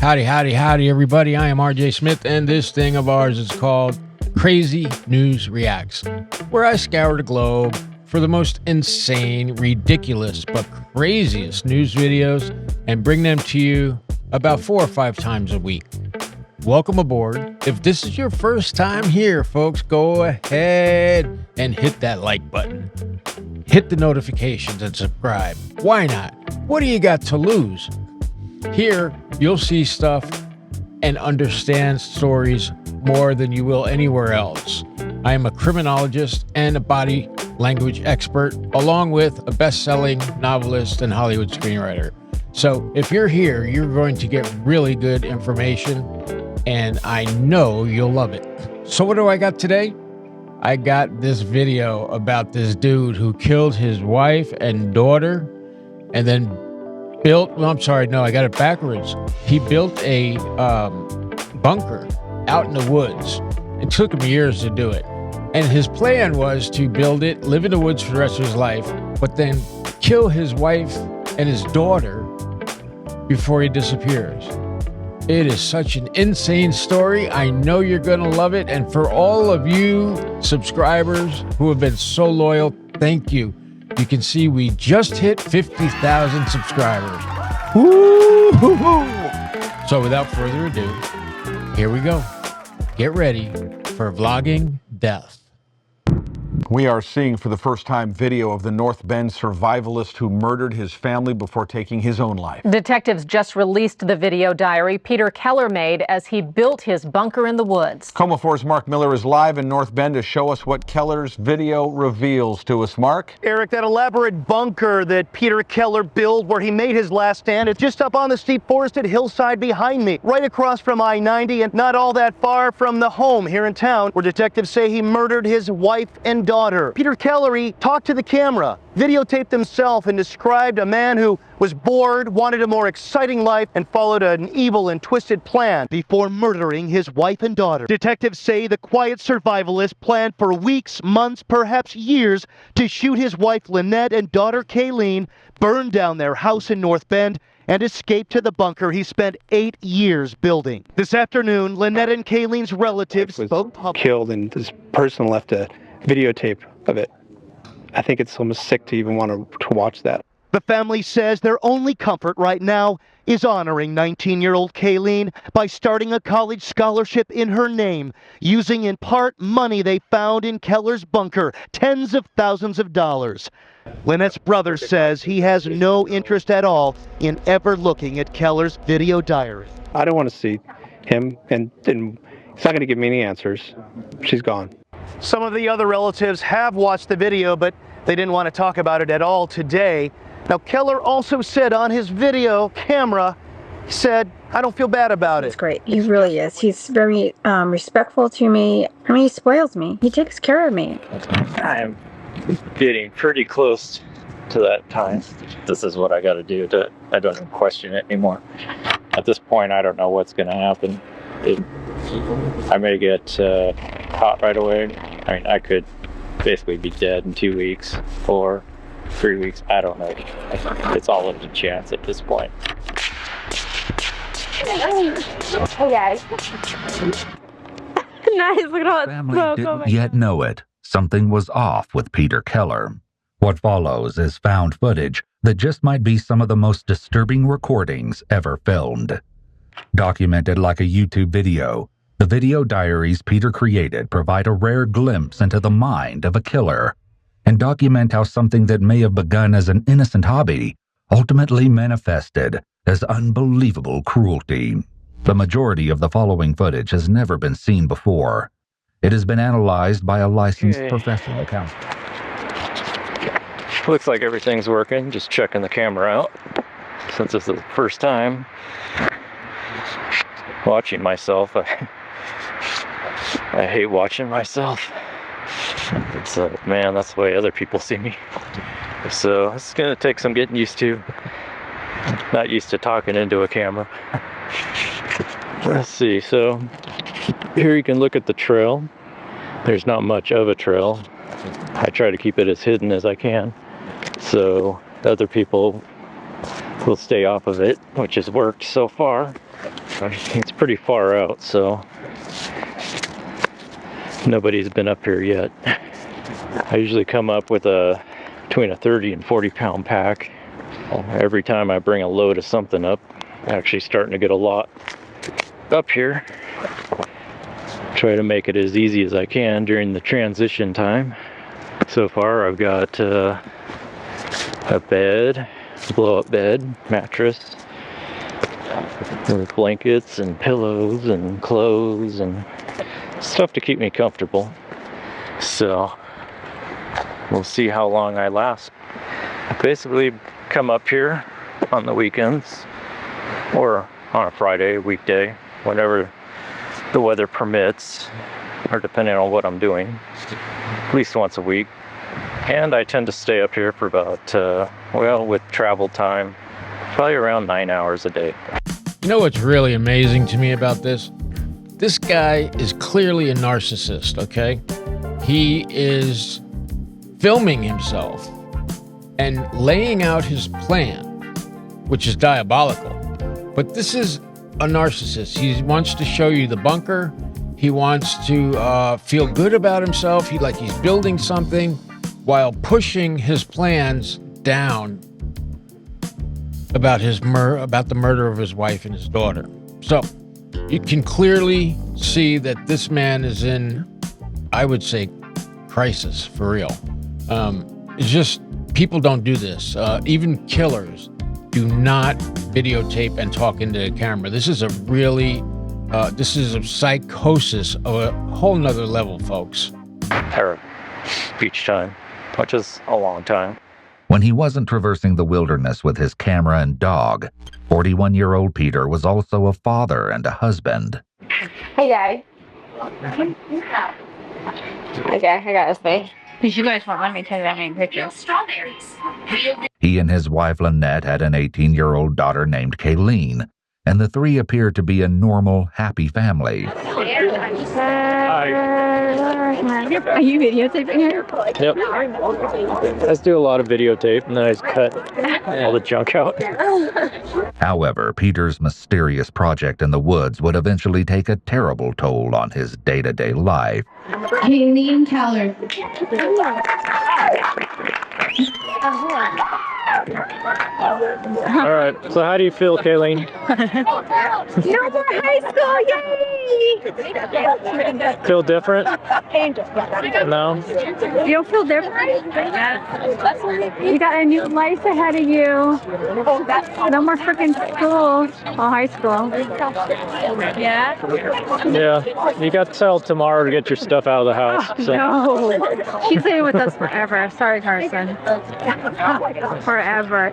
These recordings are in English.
Howdy, howdy, howdy, everybody. I am RJ Smith, and this thing of ours is called Crazy News Reacts, where I scour the globe for the most insane, ridiculous, but craziest news videos and bring them to you about 4 or 5 times a week. Welcome aboard. If this is your first time here, folks, go ahead and hit that like button. Hit the notifications and subscribe. Why not? What do you got to lose? Here, you'll see stuff and understand stories more than you will anywhere else. I am a criminologist and a body language expert, along with a best-selling novelist and Hollywood screenwriter. So if you're here, you're going to get really good information, and I know you'll love it. So what do I got today? I got this video about this dude who killed his wife and daughter and then I got it backwards. He built a bunker out in the woods. It took him years to do it. And his plan was to build it, live in the woods for the rest of his life, but then kill his wife and his daughter before he disappears. It is such an insane story. I know you're going to love it. And for all of you subscribers who have been so loyal, thank you. You can see we just hit 50,000 subscribers. Woo-hoo-hoo! So without further ado, here we go. Get ready for vlogging death. We are seeing for the first time video of the North Bend survivalist who murdered his family before taking his own life. Detectives just released the video diary Peter Keller made as he built his bunker in the woods. KOMO4's Mark Miller is live in North Bend to show us what Keller's video reveals to us. Mark? Eric, that elaborate bunker that Peter Keller built where he made his last stand, it's just up on the steep forested hillside behind me, right across from I-90 and not all that far from the home here in town where detectives say he murdered his wife and daughter. Peter Keller talked to the camera, videotaped himself, and described a man who was bored, wanted a more exciting life, and followed an evil and twisted plan before murdering his wife and daughter. Detectives say the quiet survivalist planned for weeks, months, perhaps years to shoot his wife Lynette and daughter Kayleen, burn down their house in North Bend, and escape to the bunker he spent 8 years building. This afternoon, Lynette and Kayleen's relatives spoke publicly. Killed, and this person left a videotape of it. I think it's almost sick to even want to watch that. The family says their only comfort right now is honoring 19-year-old Kayleen by starting a college scholarship in her name, using in part money they found in Keller's bunker, tens of thousands of dollars. Lynette's brother says he has no interest at all in ever looking at Keller's video diary. I don't want to see him, and he's not going to give me any answers. She's gone. Some of the other relatives have watched the video, but they didn't want to talk about it at all today. Now, Keller also said on his video camera, he said, "I don't feel bad about it." It's great. He really is. He's very respectful to me. I mean, he spoils me. He takes care of me. I'm getting pretty close to that time. This is what I got to do. I don't even question it anymore. At this point, I don't know what's going to happen. I may get caught right away. I mean, I could basically be dead in 2 weeks or 3 weeks. I don't know. It's all up to chance at this point. Hey guys. Nice, look at all that Family smoke. didn't yet know it. Something was off with Peter Keller. What follows is found footage that just might be some of the most disturbing recordings ever filmed. Documented like a YouTube video, the video diaries Peter created provide a rare glimpse into the mind of a killer and document how something that may have begun as an innocent hobby ultimately manifested as unbelievable cruelty. The majority of the following footage has never been seen before. It has been analyzed by a licensed professional counselor. Looks like everything's working. Just checking the camera out. Since this is the first time watching myself, I hate watching myself. It's man, that's the way other people see me. So it's gonna take some getting used to. Not used to talking into a camera. Let's see, so here you can look at the trail. There's not much of a trail. I try to keep it as hidden as I can, so other people will stay off of it, which has worked so far. It's pretty far out, so nobody's been up here yet. I usually come up with between a 30 and 40 pound pack. Every time I bring a load of something up, I'm actually starting to get a lot up here. Try to make it as easy as I can during the transition time. So far I've got a bed, blow-up bed, mattress, with blankets and pillows and clothes and stuff to keep me comfortable. So we'll see how long I last. I basically come up here on the weekends or on a Friday, weekday, whenever the weather permits, or depending on what I'm doing, at least once a week. And I tend to stay up here for about, well, with travel time, probably around 9 hours a day. You know what's really amazing to me about this? This guy is clearly a narcissist, okay? He is filming himself and laying out his plan, which is diabolical. But this is a narcissist. He wants to show you the bunker. He wants to feel good about himself. He's building something while pushing his plans down about the murder of his wife and his daughter. So you can clearly see that this man is in, I would say, crisis for real. It's just people don't do this. Even killers do not videotape and talk into the camera. This is a psychosis of a whole nother level, folks. Or beach time, which is a long time. When he wasn't traversing the wilderness with his camera and dog, 41-year-old Peter was also a father and a husband. Hey, guys. Okay, I got this thing. Because you guys won't let me take that many pictures. He and his wife Lynette had an 18-year-old daughter named Kayleen, and the three appeared to be a normal, happy family. Are you videotaping her? Yep. I just do a lot of videotape, and then I just cut all the junk out. However, Peter's mysterious project in the woods would eventually take a terrible toll on his day-to-day life. Kayleen Keller. All right, so how do you feel, Kayleen? No more high school, yay! Feel different? No? You don't feel different? You got a new life ahead of you. No more freaking school. Oh, high school. Yeah? Yeah, you got till tomorrow to get your stuff out of the house. So. No. She's staying with us forever. Sorry, Carson. Forever.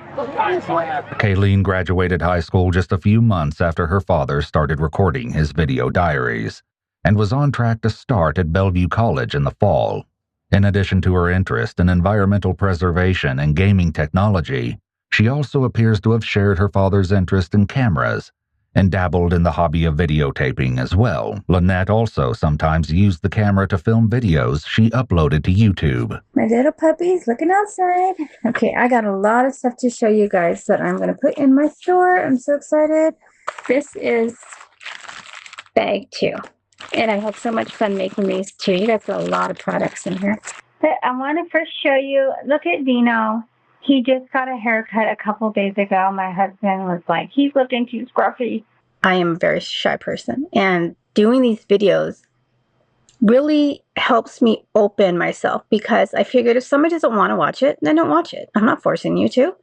Kayleen graduated high school just a few months after her father started recording his video diaries, and was on track to start at Bellevue College in the fall. In addition to her interest in environmental preservation and gaming technology, she also appears to have shared her father's interest in cameras and dabbled in the hobby of videotaping as well. Lynette also sometimes used the camera to film videos she uploaded to YouTube. My little puppy's looking outside. Okay, I got a lot of stuff to show you guys that I'm going to put in my store. I'm so excited. This is bag 2. And I had so much fun making these too. You guys got a lot of products in here. But I want to first show you, look at Dino. He just got a haircut a couple days ago. My husband was like, he's looking too scruffy. I am a very shy person. And doing these videos really helps me open myself, because I figured if somebody doesn't want to watch it, then don't watch it. I'm not forcing you to.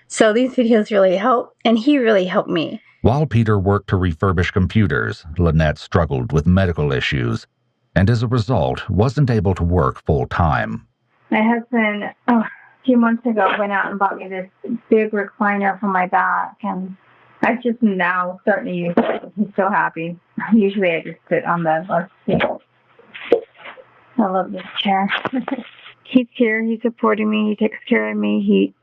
So these videos really help. And he really helped me. While Peter worked to refurbish computers, Lynette struggled with medical issues, and as a result, wasn't able to work full-time. My husband, a few months ago, went out and bought me this big recliner for my back, and I'm just now starting to use it. He's so happy. Usually I just sit on the left seat. I love this chair. He's here. He's supporting me. He takes care of me.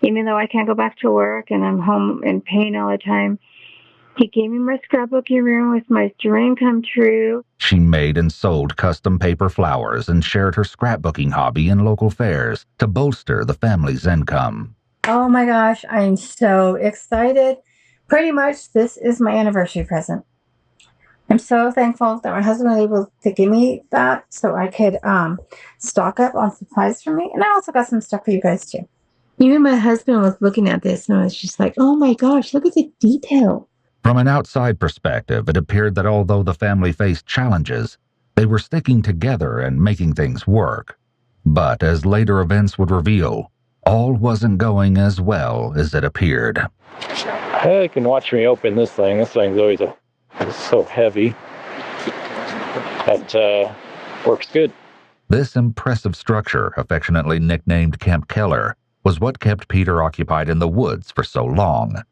Even though I can't go back to work and I'm home in pain all the time, he gave me my scrapbooking room with my dream come true. She made and sold custom paper flowers and shared her scrapbooking hobby in local fairs to bolster the family's income. Oh my gosh, I'm so excited. pretty much this is my anniversary present. I'm so thankful that my husband was able to give me that so I could stock up on supplies for me. And I also got some stuff for you guys too. Even my husband was looking at this and was just like, oh my gosh, look at the detail. From an outside perspective, it appeared that although the family faced challenges, they were sticking together and making things work. But as later events would reveal, all wasn't going as well as it appeared. You can watch me open this thing. This thing's always so heavy. That works good. This impressive structure, affectionately nicknamed Camp Keller, was what kept Peter occupied in the woods for so long.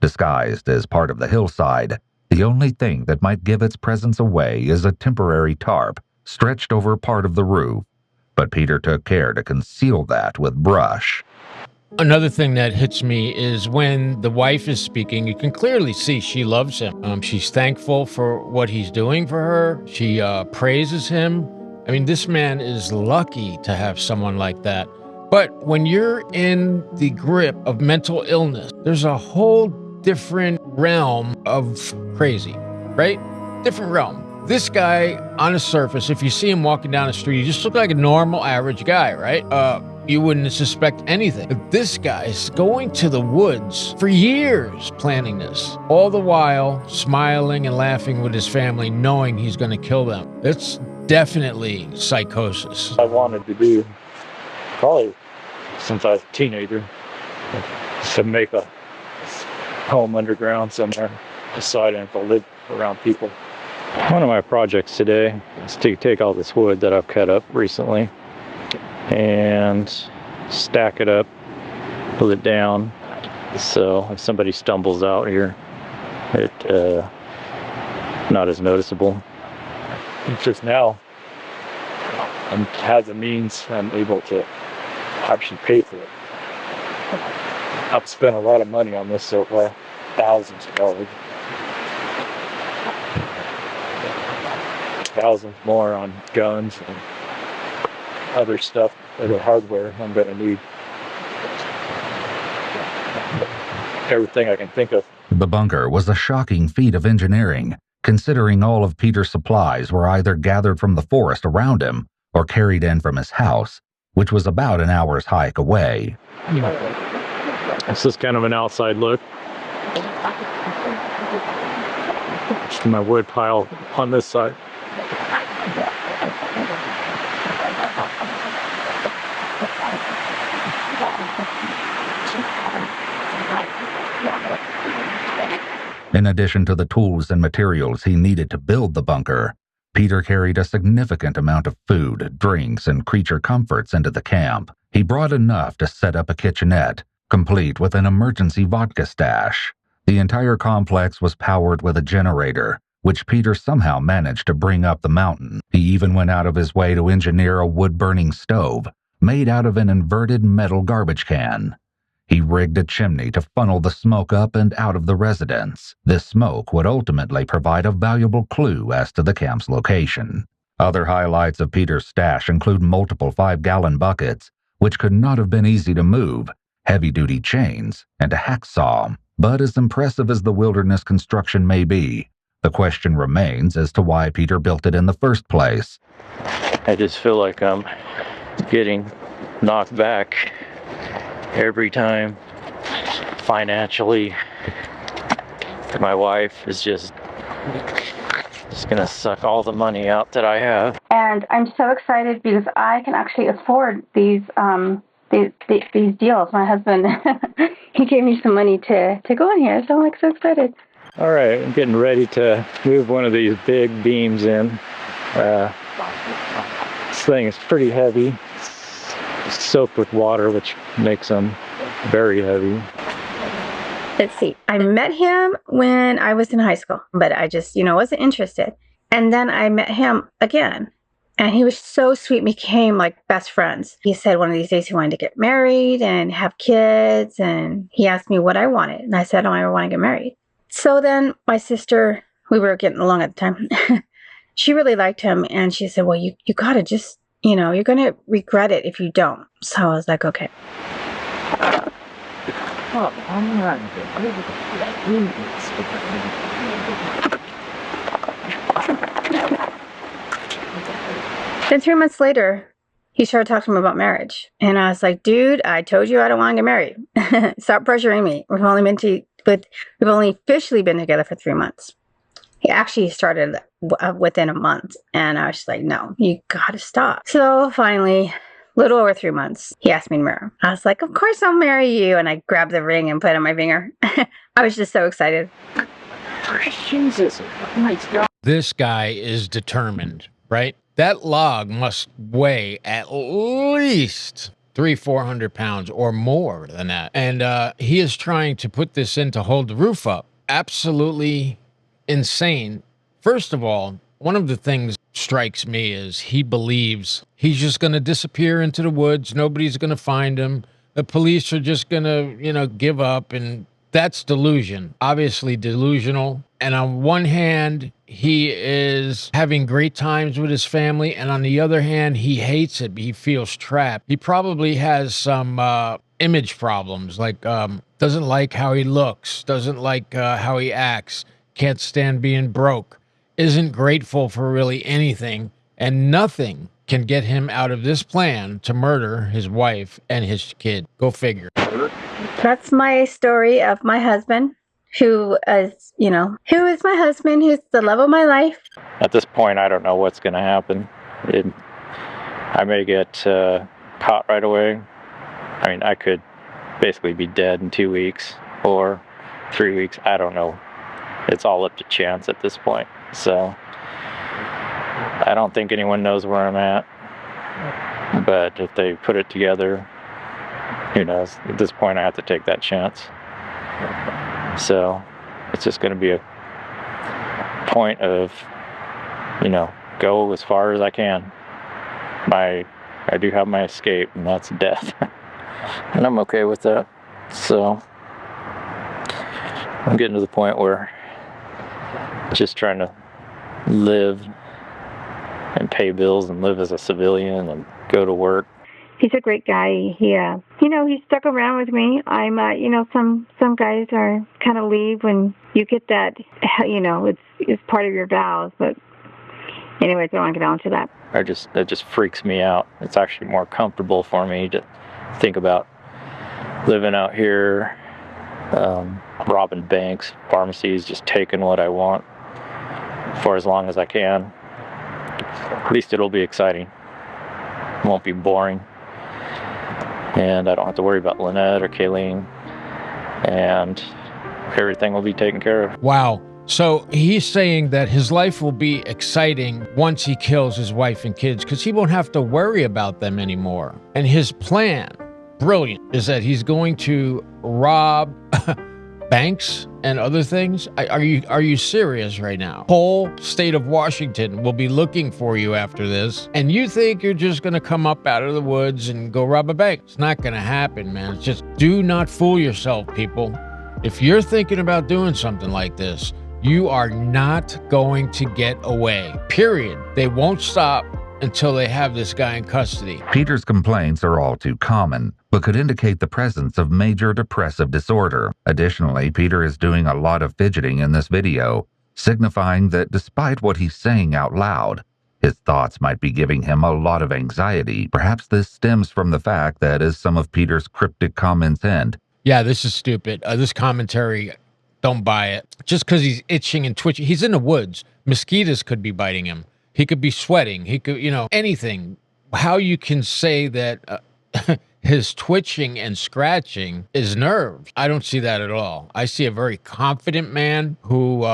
Disguised as part of the hillside, the only thing that might give its presence away is a temporary tarp stretched over part of the roof, but Peter took care to conceal that with brush. Another thing that hits me is when the wife is speaking, you can clearly see she loves him. She's thankful for what he's doing for her. She praises him. I mean, this man is lucky to have someone like that. But when you're in the grip of mental illness, there's a whole different realm of crazy, right? Different realm. This guy, on the surface, if you see him walking down the street, he just looks like a normal, average guy, right? You wouldn't suspect anything. But this guy's going to the woods for years planning this, all the while smiling and laughing with his family, knowing he's going to kill them. It's definitely psychosis. I wanted to do, probably since I was a teenager, to make a home underground somewhere, deciding to live around people. One of my projects today is to take all this wood that I've cut up recently and stack it up, pull it down, so if somebody stumbles out here, it not as noticeable. It's just now I have the means, I'm able to actually pay for it. I've spent a lot of money on this so far, thousands of dollars. Thousands more on guns and other stuff, other hardware I'm going to need. Everything I can think of. The bunker was a shocking feat of engineering, considering all of Peter's supplies were either gathered from the forest around him or carried in from his house, which was about an hour's hike away. This is kind of an outside look. It's my wood pile on this side. In addition to the tools and materials he needed to build the bunker, Peter carried a significant amount of food, drinks, and creature comforts into the camp. He brought enough to set up a kitchenette, complete with an emergency vodka stash. The entire complex was powered with a generator, which Peter somehow managed to bring up the mountain. He even went out of his way to engineer a wood-burning stove made out of an inverted metal garbage can. He rigged a chimney to funnel the smoke up and out of the residence. This smoke would ultimately provide a valuable clue as to the camp's location. Other highlights of Peter's stash include multiple 5-gallon buckets, which could not have been easy to move, heavy-duty chains, and a hacksaw. But as impressive as the wilderness construction may be, the question remains as to why Peter built it in the first place. I just feel like I'm getting knocked back every time financially. My wife is just gonna suck all the money out that I have. And I'm so excited because I can actually afford these deals. My husband, he gave me some money to go in here, so I'm like so excited. All right, I'm getting ready to move one of these big beams in. This thing is pretty heavy. It's soaked with water, which makes them very heavy. Let's see. I met him when I was in high school, but I just, wasn't interested. And then I met him again, and he was so sweet. We became like best friends. He said one of these days he wanted to get married and have kids, and he asked me what I wanted. And I said, I want to get married. So then my sister, we were getting along at the time, she really liked him, and she said, well, you got to just, you're going to regret it if you don't. So I was like, okay. Oh, I'm not. Then 3 months later, he started talking to me about marriage. And I was like, dude, I told you I don't want to get married. Stop pressuring me. We've only officially been together for 3 months. He actually started within a month. And I was just like, no, you gotta stop. So finally, little over 3 months, he asked me to marry him. I was like, of course I'll marry you. And I grabbed the ring and put it on my finger. I was just so excited. Jesus. My God. This guy is determined, right? That log must weigh at least 400 pounds or more than that. And he is trying to put this in to hold the roof up. Absolutely insane. First of all, one of the things strikes me is he believes he's just going to disappear into the woods. Nobody's going to find him. The police are just going to, give up. And that's delusion, obviously delusional. And on one hand, he is having great times with his family. And on the other hand, he hates it. He feels trapped. He probably has some image problems, like doesn't like how he looks, doesn't like how he acts, can't stand being broke, isn't grateful for really anything, and nothing can get him out of this plan to murder his wife and his kid. Go figure. That's my story of my husband, who is my husband, who's the love of my life. At this point, I don't know what's going to happen. I may get caught right away. I mean, I could basically be dead in 2 weeks or 3 weeks. I don't know. It's all up to chance at this point. So I don't think anyone knows where I'm at. But if they put it together, who knows? At this point, I have to take that chance. So it's just going to be a point of, go as far as I can. I do have my escape, and that's death. And I'm okay with that. So I'm getting to the point where just trying to live and pay bills and live as a civilian and go to work. He's a great guy. He stuck around with me. I'm, some guys are kind of leave when you get that, it's part of your vows. But anyways, I don't want to get on to that. It just freaks me out. It's actually more comfortable for me to think about living out here, robbing banks, pharmacies, just taking what I want for as long as I can. At least it'll be exciting. It won't be boring. And I don't have to worry about Lynette or Kayleen. And everything will be taken care of. Wow. So he's saying that his life will be exciting once he kills his wife and kids because he won't have to worry about them anymore. And his plan, brilliant, is that he's going to rob banks and other things. Are you serious right now? Whole state of Washington will be looking for you after this, and you think you're just going to come up out of the woods and go rob a bank. It's not going to happen, man. It's just, do not fool yourself, people. If you're thinking about doing something like this, you are not going to get away. Period. They won't stop until they have this guy in custody. Peter's complaints are all too common, but could indicate the presence of major depressive disorder. Additionally, Peter is doing a lot of fidgeting in this video, signifying that despite what he's saying out loud, his thoughts might be giving him a lot of anxiety. Perhaps this stems from the fact that, as some of Peter's cryptic comments hint, yeah, this is stupid. This commentary, don't buy it. Just because he's itching and twitching. He's in the woods. Mosquitoes could be biting him. He could be sweating. He could, anything. How you can say that his twitching and scratching is nerves. I don't see that at all. I see a very confident man who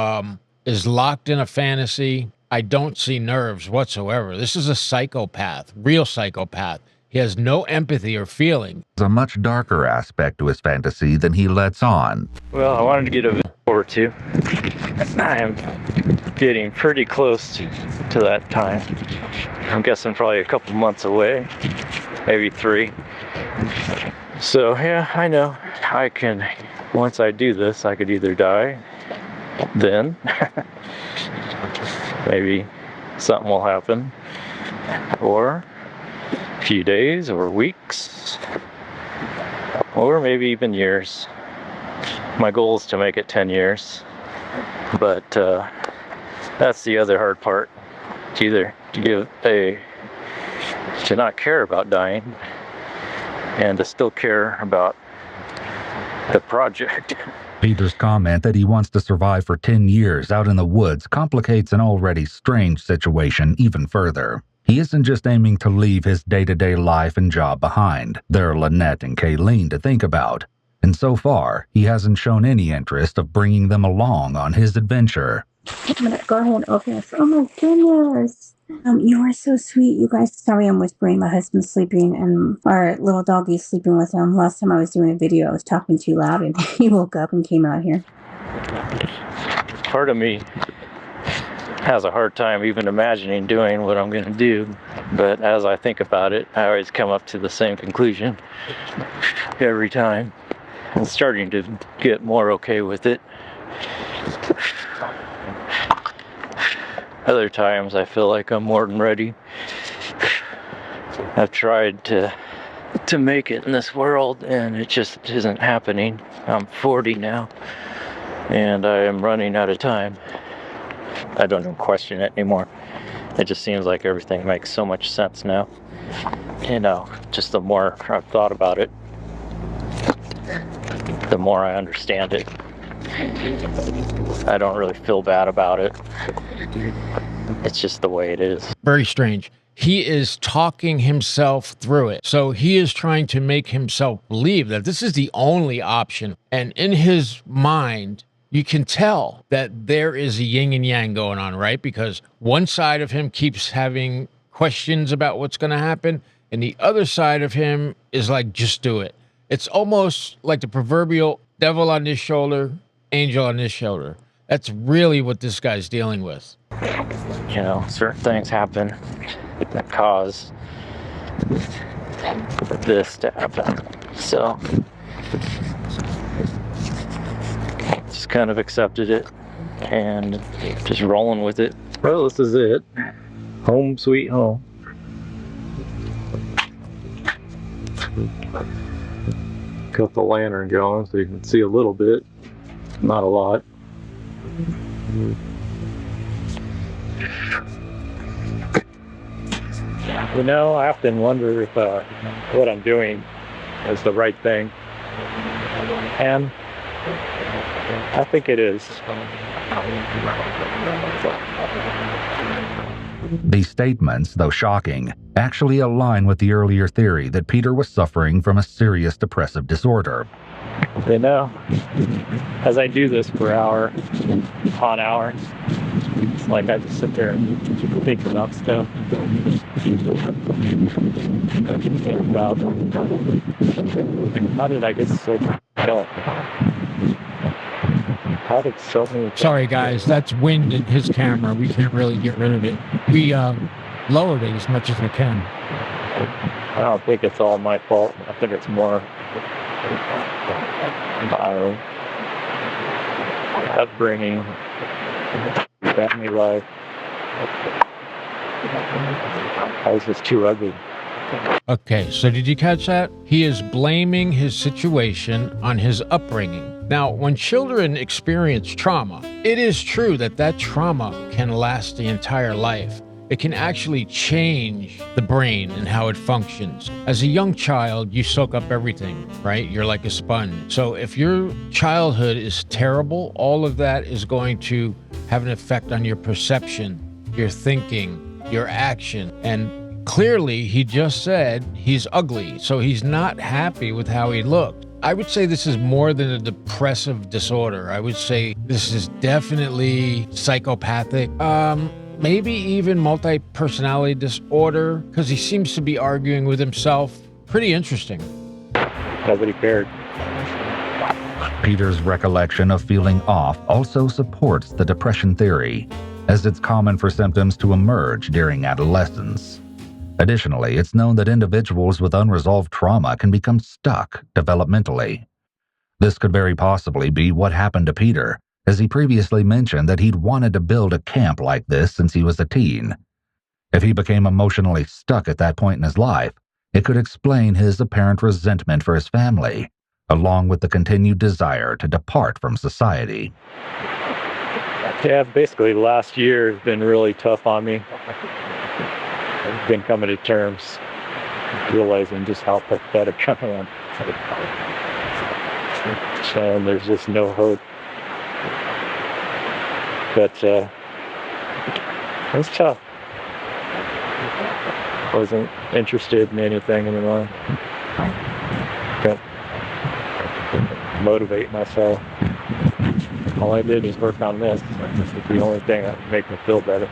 is locked in a fantasy. I don't see nerves whatsoever. This is a psychopath, real psychopath. He has no empathy or feeling. There's a much darker aspect to his fantasy than he lets on. Well, I wanted to get a video or two. I am getting pretty close to that time. I'm guessing probably a couple months away, maybe 3. So yeah, I know I can, once I do this, I could either die then, maybe something will happen, or a few days or weeks, or maybe even years. My goal is to make it 10 years, but that's the other hard part. It's either to not care about dying and to still care about the project. Peter's comment that he wants to survive for 10 years out in the woods complicates an already strange situation even further. He isn't just aiming to leave his day-to-day life and job behind. There are Lynette and Kayleen to think about. And so far, he hasn't shown any interest of bringing them along on his adventure. I'm going to go ahead and open this. Oh my goodness. You are so sweet. You guys, sorry I'm whispering. My husband's sleeping and our little doggy's sleeping with him. Last time I was doing a video, I was talking too loud and he woke up and came out here. Part of me has a hard time even imagining doing what I'm going to do, but as I think about it, I always come up to the same conclusion every time. I'm starting to get more okay with it. Other times I feel like I'm more than ready. I've tried to make it in this world and it just isn't happening. I'm 40 now and I am running out of time. I don't even question it anymore. It just seems like everything makes so much sense now. You know, just the more I've thought about it, the more I understand it. I don't really feel bad about it. It's just the way it is. Very strange. He is talking himself through it. So he is trying to make himself believe that this is the only option. And in his mind, you can tell that there is a yin and yang going on, right? Because one side of him keeps having questions about what's going to happen, and the other side of him is like, just do it. It's almost like the proverbial devil on this shoulder, angel on this shoulder. That's really what this guy's dealing with. You know, certain things happen that cause this to happen. So, just kind of accepted it and just rolling with it. Well, this is it. Home sweet home. Got the lantern going so you can see a little bit, not a lot. You know, I often wonder if what I'm doing is the right thing, and I think it is. These statements, though shocking, actually align with the earlier theory that Peter was suffering from a serious depressive disorder. You know, as I do this for hour on hour, it's like I just sit there and think about stuff. Think about how did I get so ill? How did so many... Sorry, guys, that's wind in his camera. We can't really get rid of it. We lowered it as much as we can. I don't think it's all my fault. I think it's more my upbringing, family life. I was just too ugly. Okay, so did you catch that? He is blaming his situation on his upbringing. Now, when children experience trauma, it is true that that trauma can last the entire life. It can actually change the brain and how it functions. As a young child, you soak up everything, right? You're like a sponge. So if your childhood is terrible, all of that is going to have an effect on your perception, your thinking, your action. And clearly, he just said he's ugly, so he's not happy with how he looked. I would say this is more than a depressive disorder. I would say this is definitely psychopathic. Maybe even multi-personality disorder, because he seems to be arguing with himself. Pretty interesting. Nobody cared. Peter's recollection of feeling off also supports the depression theory, as it's common for symptoms to emerge during adolescence. Additionally, it's known that individuals with unresolved trauma can become stuck developmentally. This could very possibly be what happened to Peter, as he previously mentioned that he'd wanted to build a camp like this since he was a teen. If he became emotionally stuck at that point in his life, it could explain his apparent resentment for his family, along with the continued desire to depart from society. Yeah, basically last year has been really tough on me. I've been coming to terms, realizing just how pathetic I am. And there's just no hope. But it's tough. Wasn't interested in anything anymore. Couldn't motivate myself. All I did was work on this. This is the only thing that would make me feel better.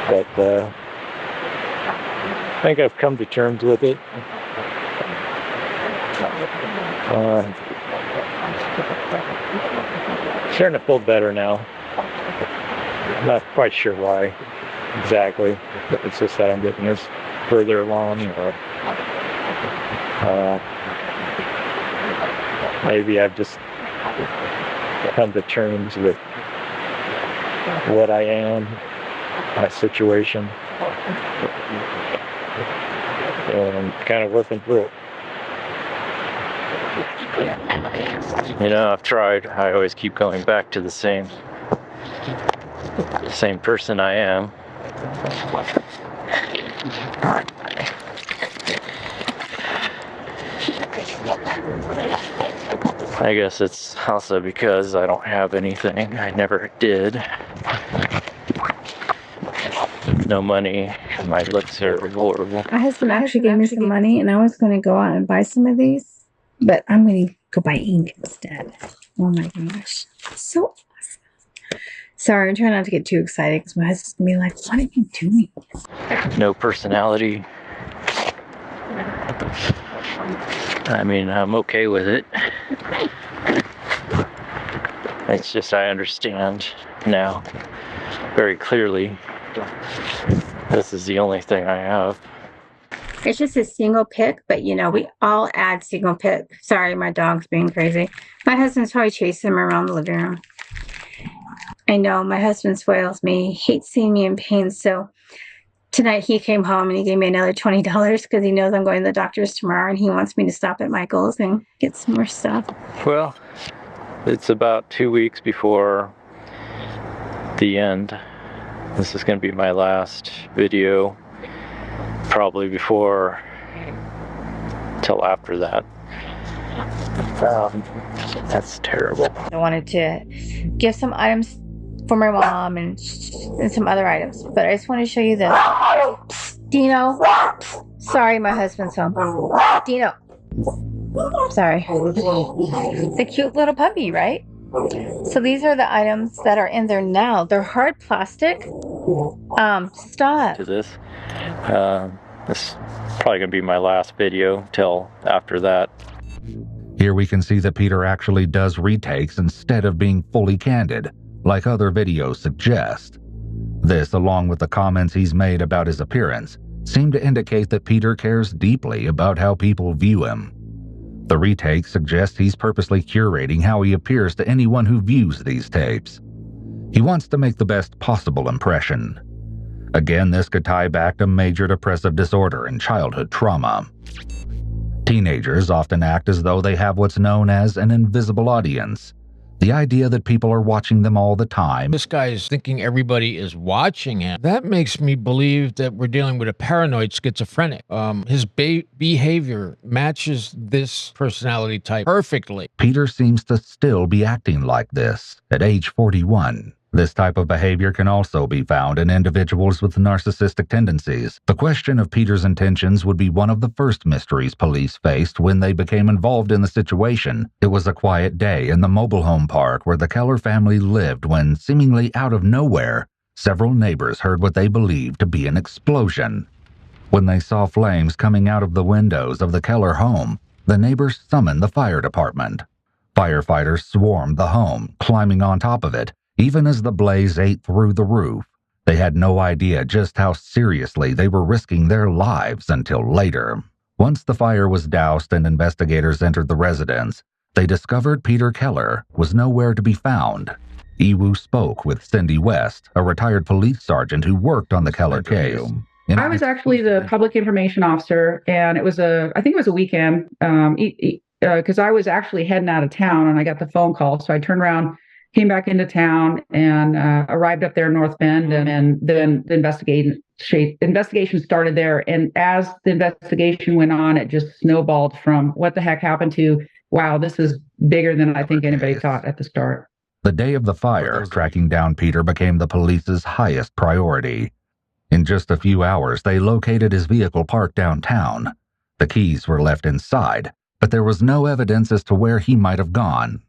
But I think I've come to terms with it. Starting to feel better now. I'm not quite sure why exactly. It's just that I'm getting this further along, or maybe I've just come to terms with what I am, my situation, and I'm kind of working through it. You know, I've tried. I always keep going back to the same person I am. I guess it's also because I don't have anything. I never did. No money. My looks are horrible. My husband actually gave me some money, and I was going to go out and buy some of these, but I'm going to go buy ink instead. Oh my gosh. So awesome. Sorry, I'm trying not to get too excited because my husband's going to be like, what are you doing? No personality. I mean, I'm okay with it. It's just I understand now very clearly this is the only thing I have. It's just a single pick, but you know, we all add single pick. Sorry, my dog's being crazy. My husband's probably chasing him around the living room. I know, my husband spoils me. He hates seeing me in pain, so tonight he came home and he gave me another $20 because he knows I'm going to the doctor's tomorrow and he wants me to stop at Michael's and get some more stuff. Well, it's about 2 weeks before the end. This is going to be my last video, probably before till after that. That's terrible. I wanted to give some items for my mom and some other items, but I just want to show you this. Dino. Sorry, my husband's home. Dino. Sorry. The cute little puppy, right? So these are the items that are in there now. They're hard plastic. Stop. To this. This is probably going to be my last video till after that. Here we can see that Peter actually does retakes instead of being fully candid, like other videos suggest. This, along with the comments he's made about his appearance, seem to indicate that Peter cares deeply about how people view him. The retake suggests he's purposely curating how he appears to anyone who views these tapes. He wants to make the best possible impression. Again, this could tie back to major depressive disorder and childhood trauma. Teenagers often act as though they have what's known as an invisible audience. The idea that people are watching them all the time. This guy is thinking everybody is watching him. That makes me believe that we're dealing with a paranoid schizophrenic. His behavior matches this personality type perfectly. Peter seems to still be acting like this at age 41. This type of behavior can also be found in individuals with narcissistic tendencies. The question of Peter's intentions would be one of the first mysteries police faced when they became involved in the situation. It was a quiet day in the mobile home park where the Keller family lived when, seemingly out of nowhere, several neighbors heard what they believed to be an explosion. When they saw flames coming out of the windows of the Keller home, the neighbors summoned the fire department. Firefighters swarmed the home, climbing on top of it, even as the blaze ate through the roof. They had no idea just how seriously they were risking their lives until later. Once the fire was doused and investigators entered the residence, they discovered Peter Keller was nowhere to be found. Iwu spoke with Cindy West, a retired police sergeant who worked on the Keller case. I was actually the public information officer, and I think it was a weekend, because I was actually heading out of town, and I got the phone call. So I turned around, came back into town, and arrived up there in North Bend, and then the investigation started there. And as the investigation went on, it just snowballed from what the heck happened to, wow, this is bigger than I think anybody thought at the start. The day of the fire, tracking down Peter became the police's highest priority. In just a few hours, they located his vehicle parked downtown. The keys were left inside, but there was no evidence as to where he might have gone.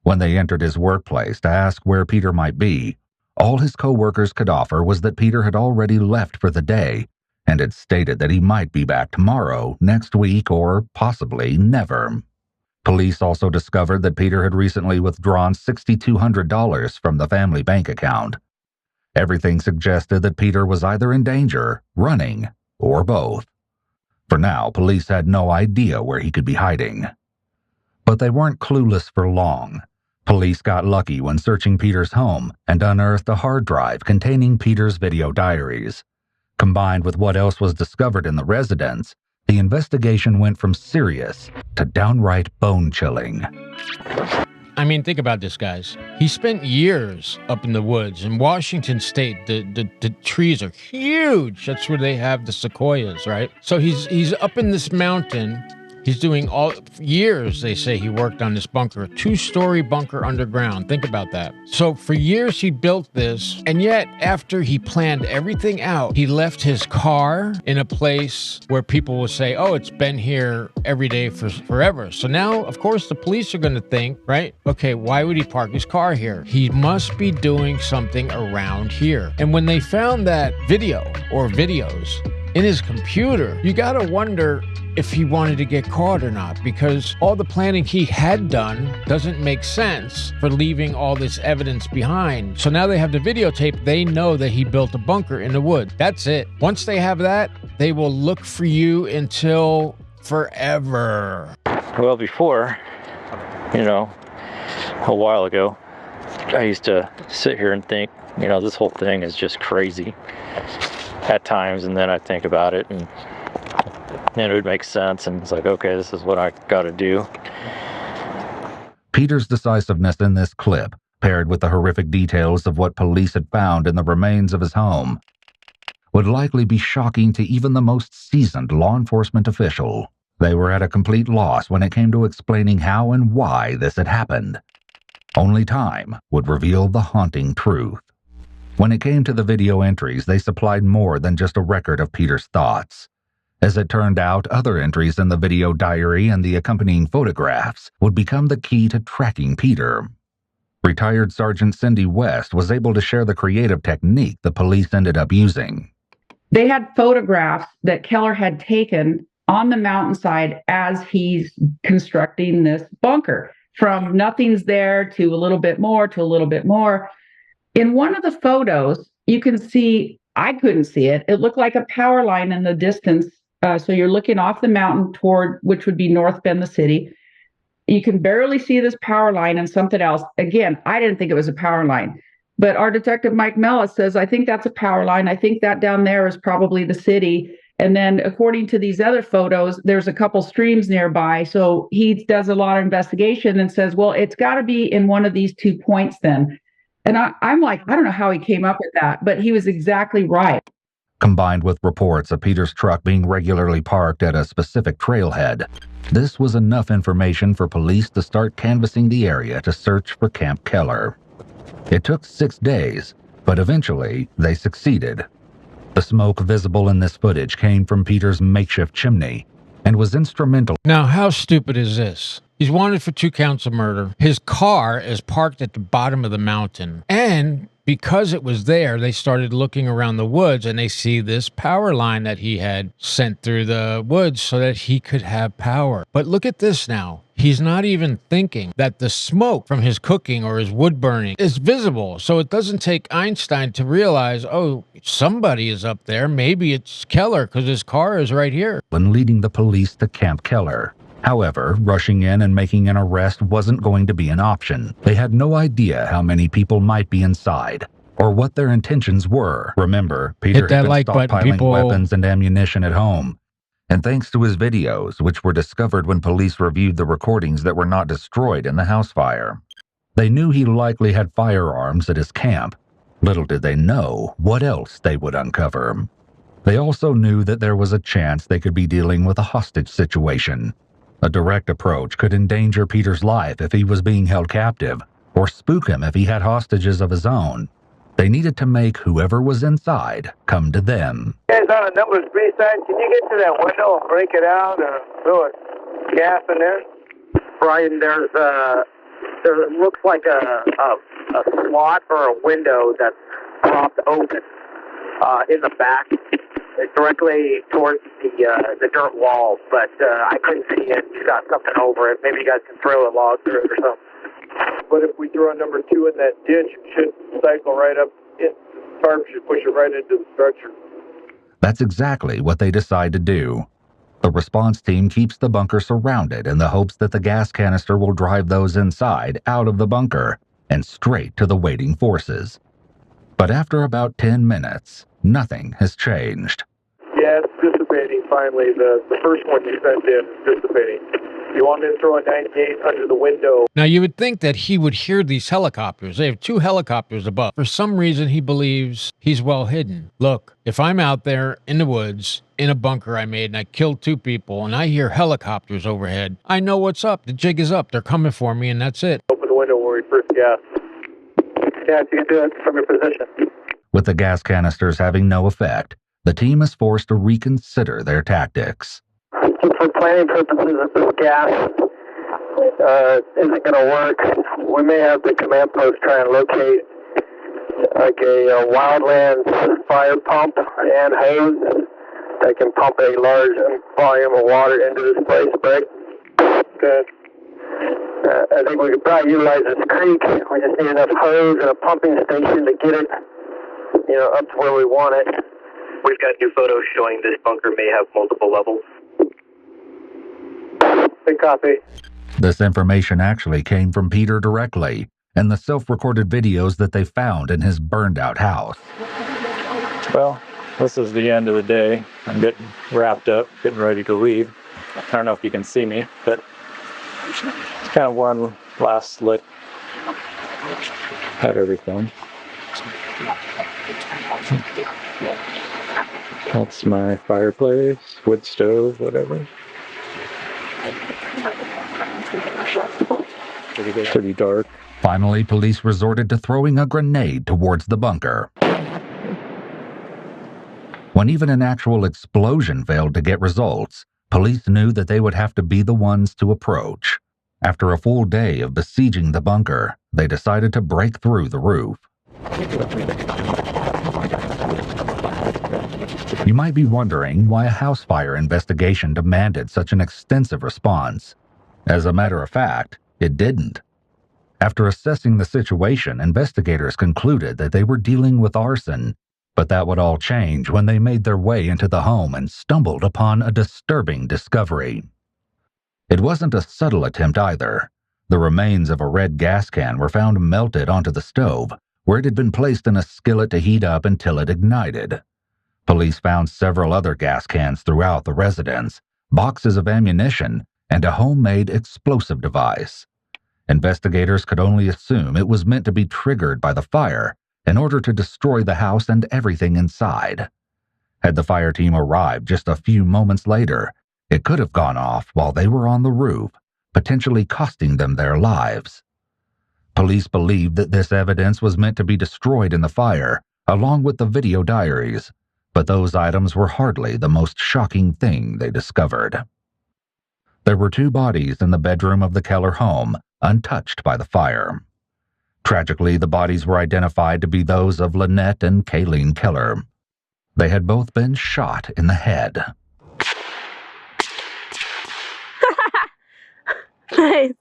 When they entered his workplace to ask where Peter might be, all his co-workers could offer was that Peter had already left for the day and had stated that he might be back tomorrow, next week, or possibly never. Police also discovered that Peter had recently withdrawn $6,200 from the family bank account. Everything suggested that Peter was either in danger, running, or both. For now, police had no idea where he could be hiding. But they weren't clueless for long. Police got lucky when searching Peter's home and unearthed a hard drive containing Peter's video diaries. Combined with what else was discovered in the residence, the investigation went from serious to downright bone-chilling. I mean, think about this, guys. He spent years up in the woods. In Washington State, the trees are huge. That's where they have the sequoias, right? So he's up in this mountain. He's doing years, they say he worked on this bunker, a 2-story bunker underground. Think about that. So for years he built this, and yet after he planned everything out, he left his car in a place where people will say, oh, it's been here every day for forever. So now, of course, the police are going to think, right? Okay, why would he park his car here? He must be doing something around here. And when they found that video or videos in his computer, you got to wonder if he wanted to get caught or not, because all the planning he had done doesn't make sense for leaving all this evidence behind. So now they have the videotape. They know that he built a bunker in the woods. That's it. Once they have that, they will look for you until forever. Well, before, a while ago, I used to sit here and think, this whole thing is just crazy at times, and then I think about it and it would make sense, and it's like, okay, this is what I gotta do. Peter's decisiveness in this clip, paired with the horrific details of what police had found in the remains of his home, would likely be shocking to even the most seasoned law enforcement official. They were at a complete loss when it came to explaining how and why this had happened. Only time would reveal the haunting truth. When it came to the video entries, they supplied more than just a record of Peter's thoughts. As it turned out, other entries in the video diary and the accompanying photographs would become the key to tracking Peter. Retired Sergeant Cindy West was able to share the creative technique the police ended up using. They had photographs that Keller had taken on the mountainside as he's constructing this bunker, from nothing's there to a little bit more to a little bit more. In one of the photos, you can see, I couldn't see it, it looked like a power line in the distance. So you're looking off the mountain toward, which would be North Bend, the city. You can barely see this power line and something else. Again, I didn't think it was a power line. But our detective, Mike Mellis, says, I think that's a power line. I think that down there is probably the city. And then according to these other photos, there's a couple streams nearby. So he does a lot of investigation and says, well, it's got to be in one of these 2 points then. And I'm like, I don't know how he came up with that, but he was exactly right. Combined with reports of Peter's truck being regularly parked at a specific trailhead, this was enough information for police to start canvassing the area to search for Camp Keller. It took 6 days, but eventually they succeeded. The smoke visible in this footage came from Peter's makeshift chimney and was instrumental. Now, how stupid is this? He's wanted for 2 counts of murder. His car is parked at the bottom of the mountain, and because it was there, they started looking around the woods and they see this power line that he had sent through the woods so that he could have power. But look at this now. He's not even thinking that the smoke from his cooking or his wood burning is visible. So it doesn't take Einstein to realize, oh, somebody is up there. Maybe it's Keller because his car is right here. When leading the police to Camp Keller. However, rushing in and making an arrest wasn't going to be an option. They had no idea how many people might be inside, or what their intentions were. Remember, Peter Hit that had been like button, stockpiling people. weapons and ammunition at home. And thanks to his videos, which were discovered when police reviewed the recordings that were not destroyed in the house fire, they knew he likely had firearms at his camp. Little did they know what else they would uncover. They also knew that there was a chance they could be dealing with a hostage situation. A direct approach could endanger Peter's life if he was being held captive, or spook him if he had hostages of his own. They needed to make whoever was inside come to them. Guys on a Novelist side, can you get to that window and break it out and throw a gas in there? Brian, there looks like a slot or a window that's propped open in the back, directly towards the dirt wall, but I couldn't see it. It's got something over it. Maybe you guys can throw a log through it or something. But if we throw a number 2 in that ditch, it should cycle right up. Tarp should push it right into the structure. That's exactly what they decide to do. The response team keeps the bunker surrounded in the hopes that the gas canister will drive those inside out of the bunker and straight to the waiting forces. But after about 10 minutes, nothing has changed. Yeah, it's dissipating finally. The first one you sent in is dissipating. You want me to throw a 98 under the window? Now, you would think that he would hear these helicopters. They have 2 helicopters above. For some reason, he believes he's well hidden. Look, if I'm out there in the woods, in a bunker I made, and I killed 2 people, and I hear helicopters overhead, I know what's up. The jig is up. They're coming for me, and that's it. Open the window where we first gas. Yeah, you can do it from your position. With the gas canisters having no effect, the team is forced to reconsider their tactics. For planning purposes, if this gas isn't going to work, we may have the command post try and locate like a wildland fire pump and hose that can pump a large volume of water into this place, Greg. Okay. I think we could probably utilize this creek. We just need enough hose and a pumping station to get it, up to where we want it. We've got new photos showing this bunker may have multiple levels. Big copy. This information actually came from Peter directly, and the self-recorded videos that they found in his burned-out house. Well, this is the end of the day. I'm getting wrapped up, getting ready to leave. I don't know if you can see me, but it's kind of one last look at everything. That's my fireplace, wood stove, whatever. Pretty dark. Finally, police resorted to throwing a grenade towards the bunker. When even an actual explosion failed to get results, police knew that they would have to be the ones to approach. After a full day of besieging the bunker, they decided to break through the roof. You might be wondering why a house fire investigation demanded such an extensive response. As a matter of fact, it didn't. After assessing the situation, investigators concluded that they were dealing with arson, but that would all change when they made their way into the home and stumbled upon a disturbing discovery. It wasn't a subtle attempt either. The remains of a red gas can were found melted onto the stove, where it had been placed in a skillet to heat up until it ignited. Police found several other gas cans throughout the residence, boxes of ammunition, and a homemade explosive device. Investigators could only assume it was meant to be triggered by the fire in order to destroy the house and everything inside. Had the fire team arrived just a few moments later, it could have gone off while they were on the roof, potentially costing them their lives. Police believed that this evidence was meant to be destroyed in the fire, along with the video diaries, but those items were hardly the most shocking thing they discovered. There were 2 bodies in the bedroom of the Keller home, untouched by the fire. Tragically, the bodies were identified to be those of Lynette and Kayleen Keller. They had both been shot in the head. Nice.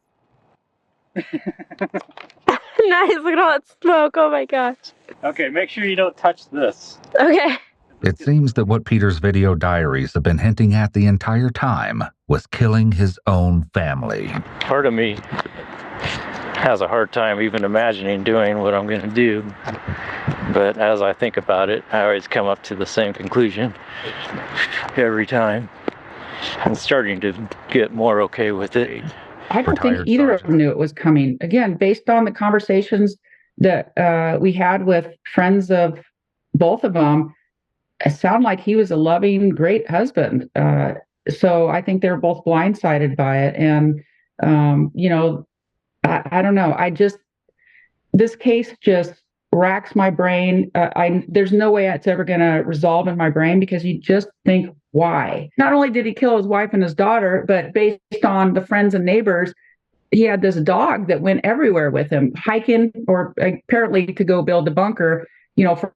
Nice, look at all that smoke. Oh my gosh. Okay, make sure you don't touch this. Okay. It seems that what Peter's video diaries have been hinting at the entire time was killing his own family. Part of me has a hard time even imagining doing what I'm going to do. But as I think about it, I always come up to the same conclusion every time. I'm starting to get more okay with it. I don't think either of them knew it was coming. Again, based on the conversations that we had with friends of both of them, it sounded like he was a loving, great husband. So I think they're both blindsided by it. And, I don't know. This case just racks my brain. There's no way it's ever going to resolve in my brain, because you just think, why? Not only did he kill his wife and his daughter, but based on the friends and neighbors, he had this dog that went everywhere with him, hiking, or apparently to go build a bunker,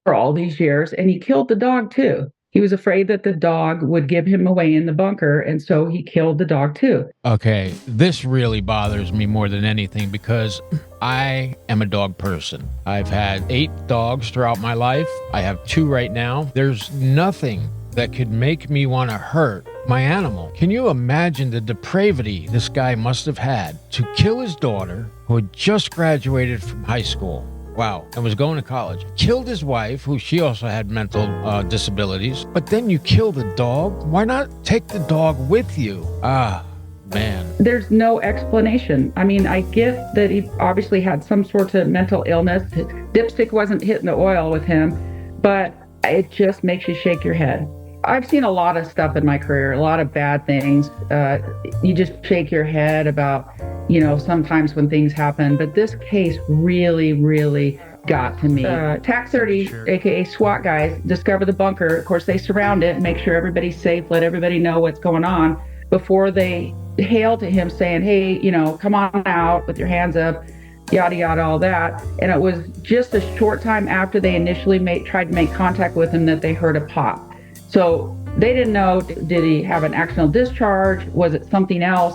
for all these years. And he killed the dog too. He was afraid that the dog would give him away in the bunker, and so he killed the dog too. Okay, this really bothers me more than anything, because I am a dog person. I've had 8 dogs throughout my life. I have 2 right now. There's nothing that could make me want to hurt my animal. Can you imagine the depravity this guy must have had to kill his daughter, who had just graduated from high school? Wow, and was going to college. Killed his wife, who she also had mental disabilities. But then you kill the dog? Why not take the dog with you? Ah, man. There's no explanation. I mean, I get that he obviously had some sort of mental illness. Dipstick wasn't hitting the oil with him, but it just makes you shake your head. I've seen a lot of stuff in my career, a lot of bad things. You just shake your head about, sometimes when things happen. But this case really, really got to me. TAC 30, aka SWAT guys, discover the bunker. Of course, they surround it, make sure everybody's safe, let everybody know what's going on before they hail to him saying, hey, come on out with your hands up, yada, yada, all that. And it was just a short time after they initially tried to make contact with him that they heard a pop. So they didn't know, did he have an accidental discharge? Was it something else?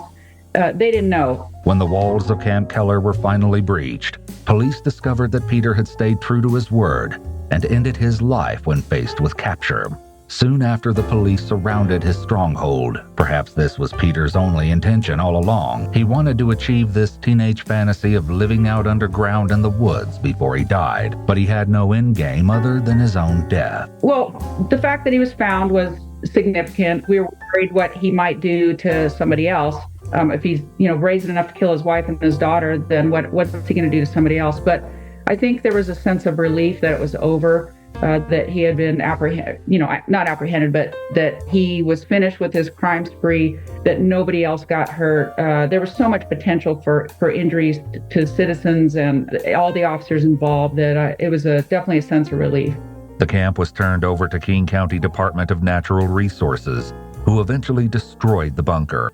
They didn't know. When the walls of Camp Keller were finally breached, police discovered that Peter had stayed true to his word and ended his life when faced with capture. Soon after the police surrounded his stronghold, perhaps this was Peter's only intention all along. He wanted to achieve this teenage fantasy of living out underground in the woods before he died, but he had no end game other than his own death. Well, the fact that he was found was significant. We were worried what he might do to somebody else. If he's, brazen enough to kill his wife and his daughter, then what's he going to do to somebody else? But I think there was a sense of relief that it was over. That he had been not apprehended, but that he was finished with his crime spree, that nobody else got hurt. There was so much potential for injuries to citizens and all the officers involved that it was definitely a sense of relief. The camp was turned over to King County Department of Natural Resources, who eventually destroyed the bunker.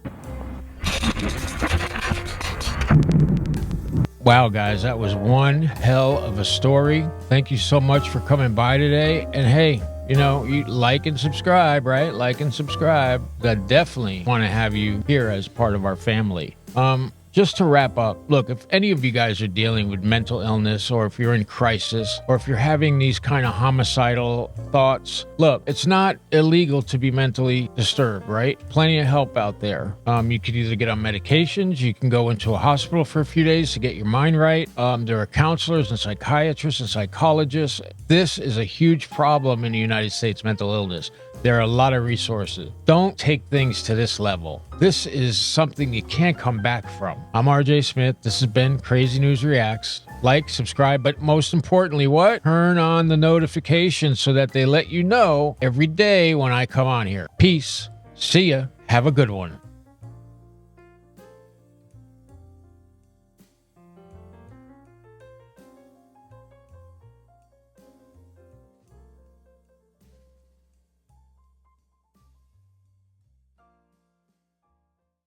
Wow, guys, that was one hell of a story. Thank you so much for coming by today. And hey, you like and subscribe, right? Like and subscribe. I definitely want to have you here as part of our family. Just to wrap up, look, if any of you guys are dealing with mental illness, or if you're in crisis, or if you're having these kind of homicidal thoughts, look, it's not illegal to be mentally disturbed, right? Plenty of help out there. You could either get on medications, you can go into a hospital for a few days to get your mind right. There are counselors and psychiatrists and psychologists. This is a huge problem in the United States, mental illness. There are a lot of resources. Don't take things to this level. This is something you can't come back from. I'm RJ Smith. This has been Crazy News Reacts. Like, subscribe, but most importantly, what? Turn on the notifications so that they let you know every day when I come on here. Peace. See ya. Have a good one.